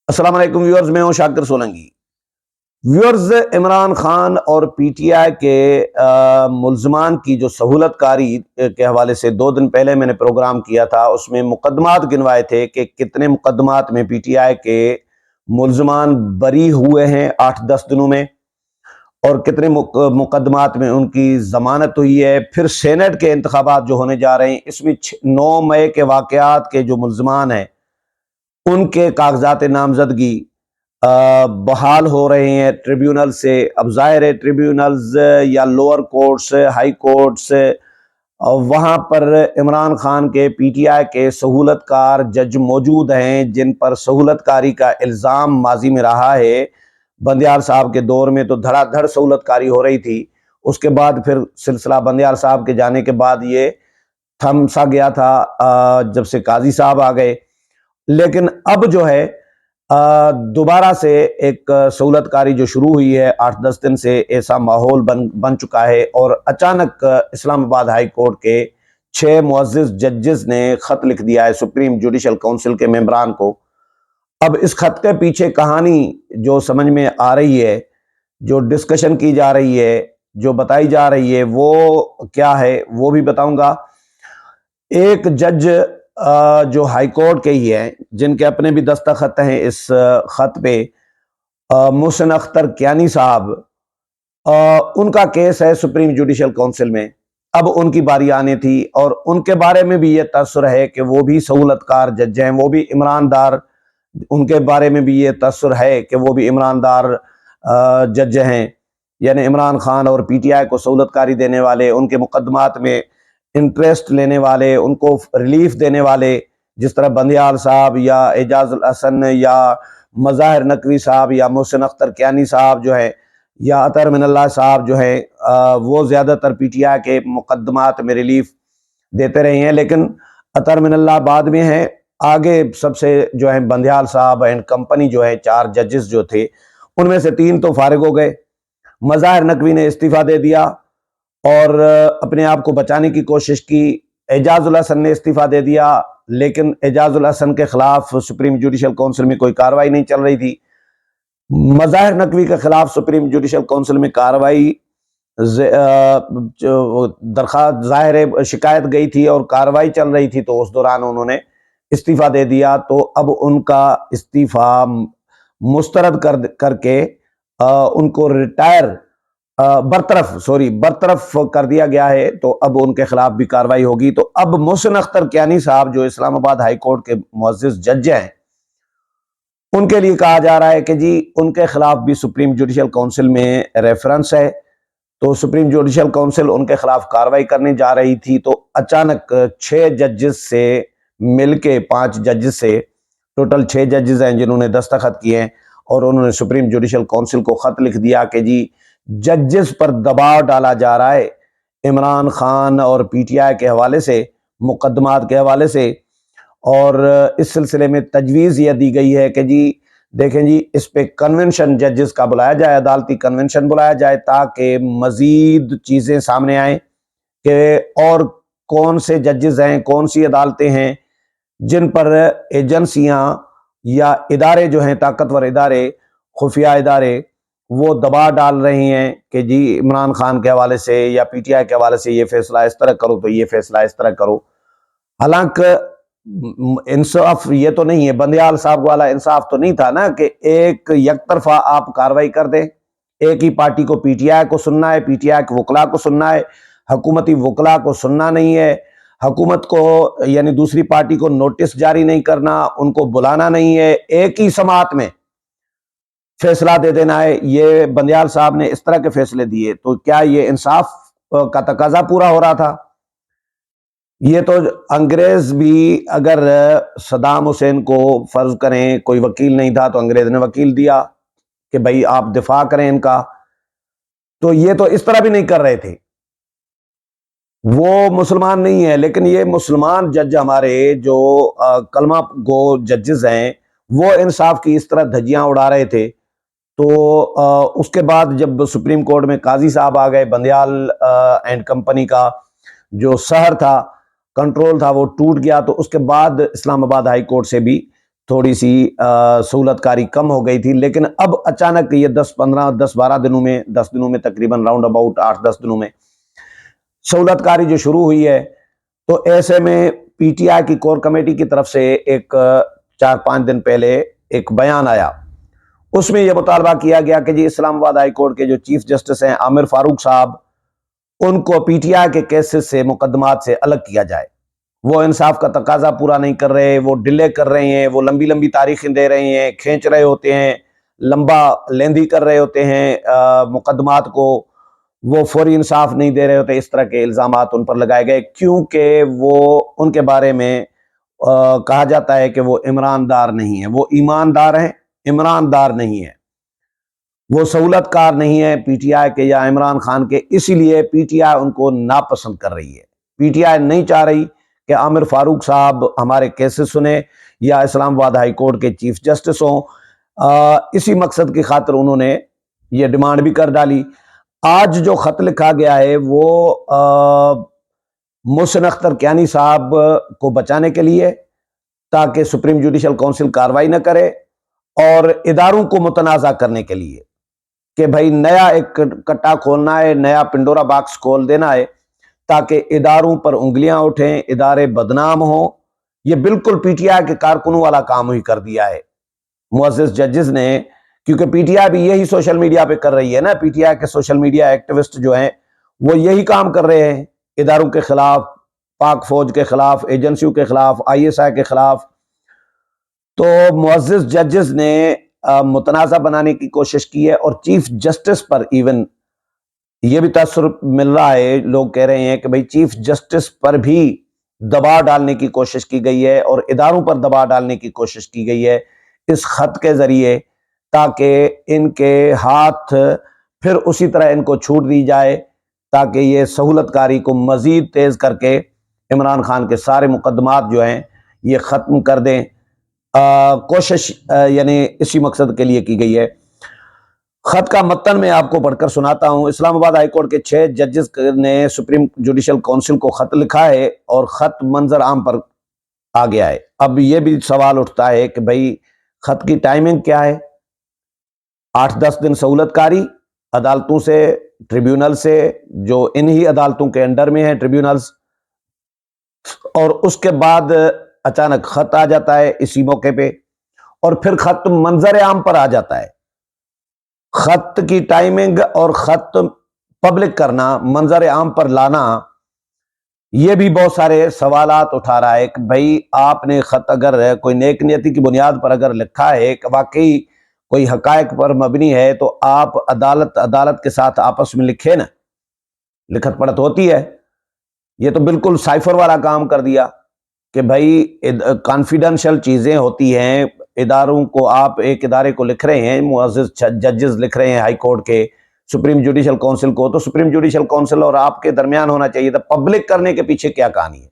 السلام علیکم ویورز، میں ہوں شاکر سولنگی۔ ویورز، عمران خان اور پی ٹی آئی کے ملزمان کی جو سہولت کاری کے حوالے سے 2 دن پہلے میں نے پروگرام کیا تھا، اس میں مقدمات گنوائے تھے کہ کتنے مقدمات میں پی ٹی آئی کے ملزمان بری ہوئے ہیں 8-10 دنوں میں، اور کتنے مقدمات میں ان کی ضمانت ہوئی ہے۔ پھر سینٹ کے انتخابات جو ہونے جا رہے ہیں، اس میں 9 مئی کے واقعات کے جو ملزمان ہیں ان کے کاغذات نامزدگی بحال ہو رہے ہیں ٹریبیونل سے۔ اب ظاہر ہے ٹریبیونلز یا لوور کورٹس، ہائی کورٹس، وہاں پر عمران خان کے پی ٹی آئی کے سہولت کار جج موجود ہیں جن پر سہولت کاری کا الزام ماضی میں رہا ہے۔ بندیال صاحب کے دور میں تو دھڑا دھڑ سہولت کاری ہو رہی تھی، اس کے بعد پھر سلسلہ بندیال صاحب کے جانے کے بعد یہ تھم سا گیا تھا جب سے قاضی صاحب آ گئے۔ لیکن اب جو ہے دوبارہ سے ایک سہولت کاری جو شروع ہوئی ہے 8-10 دن سے، ایسا ماحول بن چکا ہے، اور اچانک اسلام آباد ہائی کورٹ کے 6 معزز ججز نے خط لکھ دیا ہے سپریم جوڈیشل کونسل کے ممبران کو۔ اب اس خط کے پیچھے کہانی جو سمجھ میں آ رہی ہے، جو ڈسکشن کی جا رہی ہے، جو بتائی جا رہی ہے، وہ کیا ہے وہ بھی بتاؤں گا۔ ایک جج جو ہائی کورٹ کے ہی ہیں، جن کے اپنے بھی دستخط ہیں اس خط پہ، محسن اختر کیانی صاحب، ان کا کیس ہے سپریم جوڈیشل کونسل میں۔ اب ان کی باری آنے تھی، اور ان کے بارے میں بھی یہ تاثر ہے کہ وہ بھی سہولت کار جج ہیں، وہ بھی عمران دار، ان کے بارے میں بھی یہ تاثر ہے کہ وہ بھی عمران دار جج ہیں، یعنی عمران خان اور پی ٹی آئی کو سہولت کاری دینے والے، ان کے مقدمات میں انٹرسٹ لینے والے، ان کو ریلیف دینے والے، جس طرح بندیال صاحب یا اعجاز الحسن یا مظاہر نقوی صاحب یا محسن اختر کیانی صاحب جو ہے، یا اطہر من اللہ صاحب جو ہے، وہ زیادہ تر پی ٹی آئی کے مقدمات میں ریلیف دیتے رہے ہیں۔ لیکن اطہر من اللہ بعد میں ہیں، آگے سب سے جو ہے بندیال صاحب اینڈ کمپنی جو ہے، 4 ججز جو تھے ان میں سے 3 تو فارغ ہو گئے۔ مظاہر نقوی نے استعفیٰ دے دیا اور اپنے آپ کو بچانے کی کوشش کی۔ اعجاز الحسن نے استعفیٰ دے دیا، لیکن اعجاز الحسن کے خلاف سپریم جوڈیشل کونسل میں کوئی کارروائی نہیں چل رہی تھی۔ مظاہر نقوی کے خلاف سپریم جوڈیشل کونسل میں کارروائی درخواست ظاہر ہے شکایت گئی تھی اور کارروائی چل رہی تھی، تو اس دوران انہوں نے استعفیٰ دے دیا۔ تو اب ان کا استعفیٰ مسترد کر کے ان کو برطرف کر دیا گیا ہے، تو اب ان کے خلاف بھی کارروائی ہوگی۔ تو اب محسن اختر کیانی صاحب جو اسلام آباد ہائی کورٹ کے معزز جج ہیں، ان کے لیے کہا جا رہا ہے کہ جی ان کے خلاف بھی سپریم جوڈیشل کونسل میں ریفرنس ہے، تو سپریم جوڈیشل کونسل ان کے خلاف کارروائی کرنے جا رہی تھی۔ تو اچانک 6 ججز سے مل کے 5 ججز سے ٹوٹل 6 ججز ہیں جنہوں نے دستخط کیے ہیں، اور انہوں نے سپریم جوڈیشل کونسل کو خط لکھ دیا کہ جی ججز پر دباؤ ڈالا جا رہا ہے عمران خان اور پی ٹی آئی کے حوالے سے، مقدمات کے حوالے سے، اور اس سلسلے میں تجویز یہ دی گئی ہے کہ جی دیکھیں جی اس پہ کنونشن ججز کا بلایا جائے، عدالتی کنونشن بلایا جائے، تاکہ مزید چیزیں سامنے آئیں کہ اور کون سے ججز ہیں، کون سی عدالتیں ہیں جن پر ایجنسیاں یا ادارے جو ہیں، طاقتور ادارے، خفیہ ادارے، وہ دباؤ ڈال رہی ہیں کہ جی عمران خان کے حوالے سے یا پی ٹی آئی کے حوالے سے یہ فیصلہ اس طرح کرو تو یہ فیصلہ اس طرح کرو۔ حالانکہ انصاف یہ تو نہیں ہے، بندیال صاحب والا انصاف تو نہیں تھا نا کہ ایک یک طرفہ آپ کاروائی کر دیں۔ ایک ہی پارٹی کو پی ٹی آئی کو سننا ہے، پی ٹی آئی کے وکلاء کو سننا ہے، حکومتی وکلاء کو سننا نہیں ہے، حکومت کو یعنی دوسری پارٹی کو نوٹس جاری نہیں کرنا، ان کو بلانا نہیں ہے، ایک ہی سماعت میں فیصلہ دے دینا ہے۔ یہ بندیال صاحب نے اس طرح کے فیصلے دیے، تو کیا یہ انصاف کا تقاضا پورا ہو رہا تھا؟ یہ تو انگریز بھی اگر صدام حسین کو فرض کریں کوئی وکیل نہیں تھا تو انگریز نے وکیل دیا کہ بھائی آپ دفاع کریں ان کا، تو یہ تو اس طرح بھی نہیں کر رہے تھے۔ وہ مسلمان نہیں ہے، لیکن یہ مسلمان جج ہمارے جو کلمہ گو ججز ہیں، وہ انصاف کی اس طرح دھجیاں اڑا رہے تھے۔ تو اس کے بعد جب سپریم کورٹ میں قاضی صاحب آ گئے، بندیال اینڈ کمپنی کا جو سحر تھا، کنٹرول تھا، وہ ٹوٹ گیا۔ تو اس کے بعد اسلام آباد ہائی کورٹ سے بھی تھوڑی سی سہولت کاری کم ہو گئی تھی، لیکن اب اچانک یہ 10-12 دنوں میں، 10 دنوں میں تقریباً راؤنڈ اباؤٹ 8-10 دنوں میں سہولت کاری جو شروع ہوئی ہے، تو ایسے میں پی ٹی آئی کی کور کمیٹی کی طرف سے ایک 4-5 دن پہلے ایک بیان آیا، اس میں یہ مطالبہ کیا گیا کہ جی اسلام آباد ہائی کورٹ کے جو چیف جسٹس ہیں عامر فاروق صاحب، ان کو پی ٹی آئی کے کیسز سے، مقدمات سے الگ کیا جائے۔ وہ انصاف کا تقاضا پورا نہیں کر رہے، وہ ڈیلے کر رہے ہیں، وہ لمبی لمبی تاریخیں دے رہے ہیں، کھینچ رہے ہوتے ہیں، لمبا لیندی کر رہے ہوتے ہیں مقدمات کو، وہ فوری انصاف نہیں دے رہے ہوتے۔ اس طرح کے الزامات ان پر لگائے گئے، کیونکہ وہ ان کے بارے میں کہا جاتا ہے کہ وہ عمران دار نہیں ہیں، وہ ایماندار ہیں، عمران دار نہیں ہیں، وہ سہولت کار نہیں ہے پی ٹی آئی کے یا عمران خان کے، اسی لیے پی ٹی آئی ان کو ناپسند کر رہی ہے۔ پی ٹی آئی نہیں چاہ رہی کہ عامر فاروق صاحب ہمارے کیسز سنیں یا اسلام آباد ہائی کورٹ کے چیف جسٹس ہوں۔ اسی مقصد کی خاطر انہوں نے یہ ڈیمانڈ بھی کر ڈالی۔ آج جو خط لکھا گیا ہے وہ محسن اختر کیانی صاحب کو بچانے کے لیے، تاکہ سپریم جوڈیشل کونسل کارروائی نہ کرے، اور اداروں کو متنازع کرنے کے لیے کہ بھائی نیا ایک کٹا کھولنا ہے، نیا پنڈورا باکس کھول دینا ہے، تاکہ اداروں پر انگلیاں اٹھیں، ادارے بدنام ہوں۔ یہ بالکل پی ٹی آئی کے کارکنوں والا کام ہی کر دیا ہے معزز ججز نے، کیونکہ پی ٹی آئی بھی یہی سوشل میڈیا پہ کر رہی ہے نا۔ پی ٹی آئی کے سوشل میڈیا ایکٹیوسٹ جو ہیں وہ یہی کام کر رہے ہیں، اداروں کے خلاف، پاک فوج کے خلاف، ایجنسیوں کے خلاف، آئی ایس آئی کے خلاف۔ تو معزز ججز نے متنازع بنانے کی کوشش کی ہے، اور چیف جسٹس پر ایون یہ بھی تاثر مل رہا ہے، لوگ کہہ رہے ہیں کہ بھئی چیف جسٹس پر بھی دباؤ ڈالنے کی کوشش کی گئی ہے، اور اداروں پر دباؤ ڈالنے کی کوشش کی گئی ہے اس خط کے ذریعے، تاکہ ان کے ہاتھ پھر اسی طرح ان کو چھوٹ دی جائے، تاکہ یہ سہولت کاری کو مزید تیز کر کے عمران خان کے سارے مقدمات جو ہیں یہ ختم کر دیں۔ کوشش یعنی اسی مقصد کے لیے کی گئی ہے۔ خط کا متن میں آپ کو پڑھ کر سناتا ہوں۔ اسلام آباد ہائی کورٹ کے 6 ججز نے سپریم جوڈیشل کونسل کو خط لکھا ہے، اور خط منظر عام پر آ گیا ہے۔ اب یہ بھی سوال اٹھتا ہے کہ بھئی خط کی ٹائمنگ کیا ہے؟ 8-10 دن سہولت کاری عدالتوں سے، ٹریبیونل سے، جو انہی عدالتوں کے انڈر میں ہیں ٹریبیونلز، اور اس کے بعد اچانک خط آ جاتا ہے اسی موقع پہ، اور پھر خط منظر عام پر آ جاتا ہے۔ خط کی ٹائمنگ اور خط پبلک کرنا، منظر عام پر لانا، یہ بھی بہت سارے سوالات اٹھا رہا ہے کہ بھئی آپ نے خط اگر کوئی نیک نیتی کی بنیاد پر اگر لکھا ہے کہ واقعی کوئی حقائق پر مبنی ہے، تو آپ عدالت کے ساتھ آپس میں لکھے نا، لکھت پڑھت ہوتی ہے۔ یہ تو بالکل سائفر والا کام کر دیا کہ بھئی کانفیڈنشل چیزیں ہوتی ہیں، اداروں کو، آپ ایک ادارے کو لکھ رہے ہیں، معزز ججز لکھ رہے ہیں ہائی کورٹ کے سپریم جوڈیشل کونسل کو، تو سپریم جوڈیشل کونسل اور آپ کے درمیان ہونا چاہیے تھا۔ پبلک کرنے کے پیچھے کیا کہانی ہے؟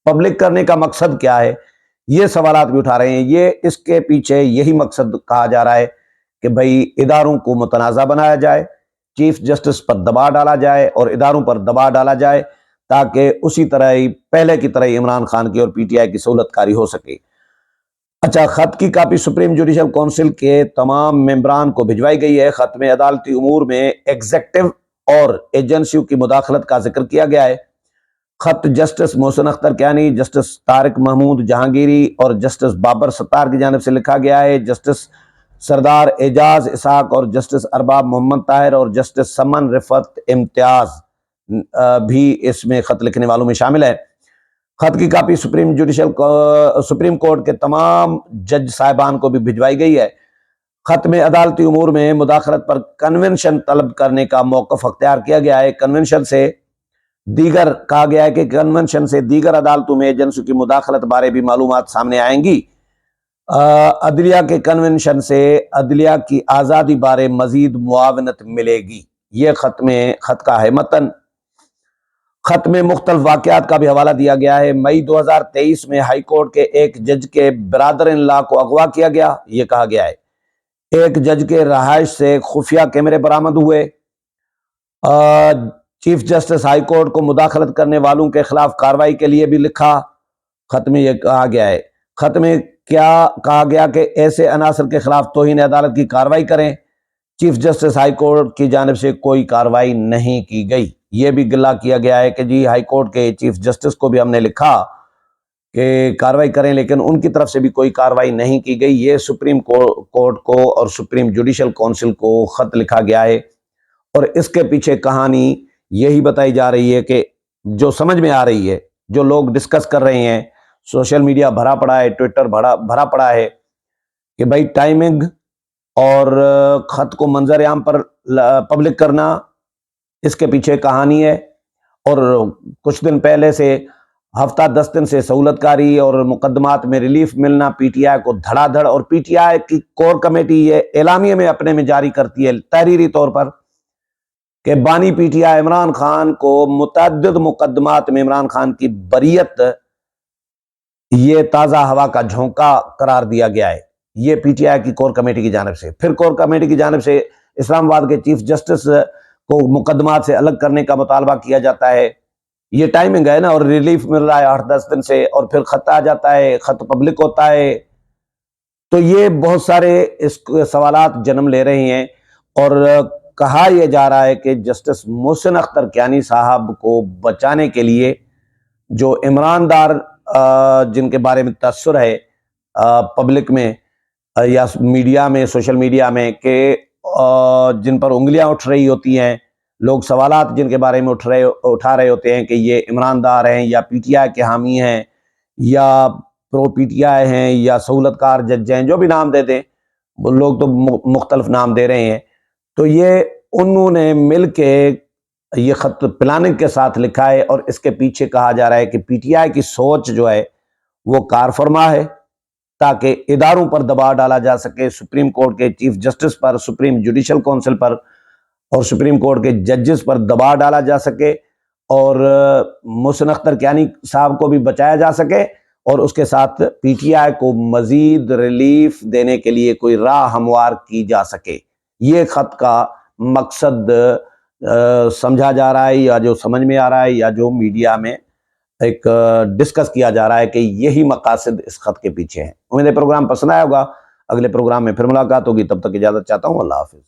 پبلک کرنے کا مقصد کیا ہے؟ یہ سوالات بھی اٹھا رہے ہیں۔ یہ اس کے پیچھے یہی مقصد کہا جا رہا ہے کہ بھئی اداروں کو متنازع بنایا جائے، چیف جسٹس پر دباؤ ڈالا جائے، اور اداروں پر دباؤ ڈالا جائے، تاکہ اسی طرح ہی پہلے کی طرح عمران خان کی اور پی ٹی آئی کی سہولت کاری ہو سکے۔ اچھا، خط کی کاپی سپریم جوڈیشل کونسل کے تمام ممبران کو بھجوائی گئی ہے۔ خط میں عدالتی امور میں ایگزیکٹو اور ایجنسیوں کی مداخلت کا ذکر کیا گیا ہے۔ خط جسٹس محسن اختر کیانی، جسٹس طارق محمود جہانگیری اور جسٹس بابر ستار کی جانب سے لکھا گیا ہے۔ جسٹس سردار اعجاز اسحاق اور جسٹس ارباب محمد طاہر اور جسٹس سمن رفعت امتیاز بھی اس میں خط لکھنے والوں میں شامل ہے۔ خط کی کاپی سپریم کورٹ کے تمام جج صاحبان کو بھی بھجوائی گئی ہے۔ خط میں عدالتی امور میں مداخلت پر کنونشن طلب کرنے کا موقف اختیار کیا گیا ہے۔ کنونشن سے دیگر کہا گیا ہے کہ کنونشن سے دیگر عدالتوں میں ایجنسیوں کی مداخلت بارے بھی معلومات سامنے آئیں گی۔ عدلیہ کے کنونشن سے عدلیہ کی آزادی بارے مزید معاونت ملے گی۔ یہ خط کا ہے متن۔ خط میں مختلف واقعات کا بھی حوالہ دیا گیا ہے۔ مئی 2023 میں ہائی کورٹ کے ایک جج کے برادر ان لا کو اغوا کیا گیا، یہ کہا گیا ہے۔ ایک جج کے رہائش سے خفیہ کیمرے برآمد ہوئے۔ چیف جسٹس ہائی کورٹ کو مداخلت کرنے والوں کے خلاف کارروائی کے لیے بھی لکھا۔ خط میں یہ کہا گیا ہے۔ خط میں کیا کہا گیا کہ ایسے عناصر کے خلاف توہین عدالت کی کارروائی کریں۔ چیف جسٹس ہائی کورٹ کی جانب سے کوئی کارروائی نہیں کی گئی۔ یہ بھی گلہ کیا گیا ہے کہ جی ہائی کورٹ کے چیف جسٹس کو بھی ہم نے لکھا کہ کارروائی کریں، لیکن ان کی طرف سے بھی کوئی کارروائی نہیں کی گئی۔ یہ سپریم کورٹ کو اور سپریم جوڈیشل کونسل کو خط لکھا گیا ہے، اور اس کے پیچھے کہانی یہی بتائی جا رہی ہے کہ جو سمجھ میں آ رہی ہے، جو لوگ ڈسکس کر رہے ہیں، سوشل میڈیا بھرا پڑا ہے، ٹویٹر بھرا پڑا ہے کہ بھائی ٹائمنگ اور خط کو منظر عام پر پبلک کرنا، اس کے پیچھے کہانی ہے۔ اور کچھ دن پہلے سے ہفتہ 10 دن سے سہولت کاری اور مقدمات میں ریلیف ملنا پی ٹی آئی کو دھڑا دھڑ، اور پی ٹی آئی کی کور کمیٹی یہ اعلامیے میں اپنے میں جاری کرتی ہے تحریری طور پر کہ بانی P T I Imran Khan کو متعدد مقدمات میں عمران خان کی بریت یہ تازہ ہوا کا جھونکا قرار دیا گیا ہے، یہ پی ٹی آئی کی کور کمیٹی کی جانب سے۔ پھر کور کمیٹی کی جانب سے اسلام آباد کے چیف جسٹس کو مقدمات سے الگ کرنے کا مطالبہ کیا جاتا ہے۔ یہ ٹائمنگ ہے نا، اور ریلیف مل رہا ہے 8-10 دن سے، اور پھر خط آ جاتا ہے، خط پبلک ہوتا ہے۔ تو یہ بہت سارے اس سوالات جنم لے رہے ہیں، اور کہا یہ جا رہا ہے کہ جسٹس محسن اختر کیانی صاحب کو بچانے کے لیے جو عمران دار جن کے بارے میں تاثر ہے پبلک میں یا میڈیا میں، سوشل میڈیا میں، کہ جن پر انگلیاں اٹھ رہی ہوتی ہیں، لوگ سوالات جن کے بارے میں اٹھا رہے ہوتے ہیں کہ یہ عمران دار ہیں یا پی ٹی آئی کے حامی ہیں یا پرو پی ٹی آئی ہیں یا سہولت کار جج ہیں، جو بھی نام دے دیں، وہ لوگ تو مختلف نام دے رہے ہیں۔ تو یہ انہوں نے مل کے یہ خط پلاننگ کے ساتھ لکھا ہے، اور اس کے پیچھے کہا جا رہا ہے کہ پی ٹی آئی کی سوچ جو ہے وہ کار فرما ہے، تاکہ اداروں پر دباؤ ڈالا جا سکے، سپریم کورٹ کے چیف جسٹس پر، سپریم جوڈیشل کونسل پر اور سپریم کورٹ کے ججز پر دباؤ ڈالا جا سکے، اور محسن اختر کیانی صاحب کو بھی بچایا جا سکے، اور اس کے ساتھ پی ٹی آئی کو مزید ریلیف دینے کے لیے کوئی راہ ہموار کی جا سکے۔ یہ خط کا مقصد سمجھا جا رہا ہے، یا جو سمجھ میں آ رہا ہے، یا جو میڈیا میں ایک ڈسکس کیا جا رہا ہے کہ یہی مقاصد اس خط کے پیچھے ہیں۔ امید ہے پروگرام پسند آیا ہوگا، اگلے پروگرام میں پھر ملاقات ہوگی، تب تک اجازت چاہتا ہوں، اللہ حافظ۔